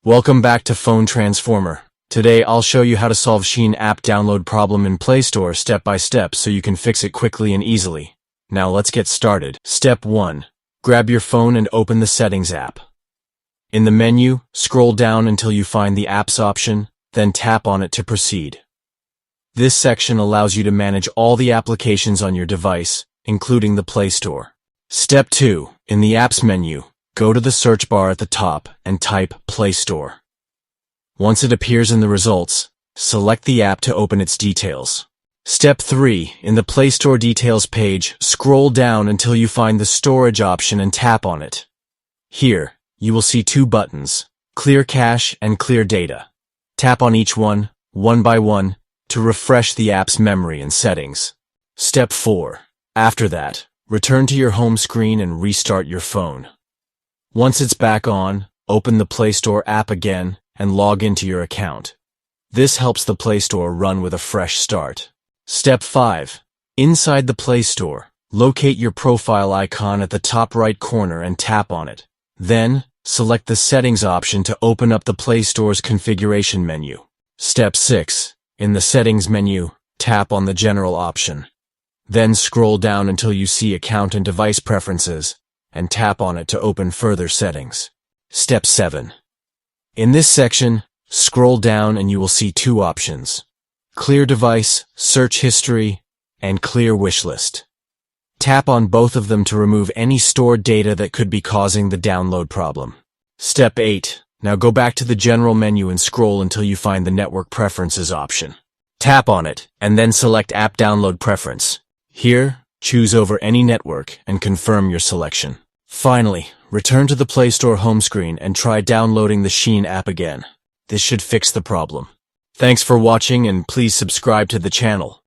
Welcome back to Phone Transformer. Today I'll show you how to solve SHEIN app download problem in Play Store step by step so you can fix it quickly and easily. Now let's get started. Step 1. Grab your phone and open the Settings app. In the menu, scroll down until you find the Apps option, then tap on it to proceed. This section allows you to manage all the applications on your device, including the Play Store. Step 2. In the Apps menu, go to the search bar at the top and type Play Store. Once it appears in the results, select the app to open its details. Step 3. In the Play Store details page, scroll down until you find the storage option and tap on it. Here, you will see two buttons, Clear Cache and Clear Data. Tap on each one by one, to refresh the app's memory and settings. Step 4. After that, return to your home screen and restart your phone. Once it's back on, open the Play Store app again and log into your account. This helps the Play Store run with a fresh start. Step 5. Inside the Play Store, locate your profile icon at the top right corner and tap on it. Then, select the Settings option to open up the Play Store's configuration menu. Step 6. In the Settings menu, tap on the General option. Then scroll down until you see Account and Device Preferences, and tap on it to open further settings. Step 7. In this section, scroll down and you will see two options: Clear Device, Search History, and Clear Wishlist. Tap on both of them to remove any stored data that could be causing the download problem. Step 8. Now go back to the General menu and scroll until you find the Network Preferences option. Tap on it, and then select App Download Preference. Here, choose over any network and confirm your selection. Finally, return to the Play Store home screen and try downloading the SHEIN app again. This should fix the problem. Thanks for watching and please subscribe to the channel.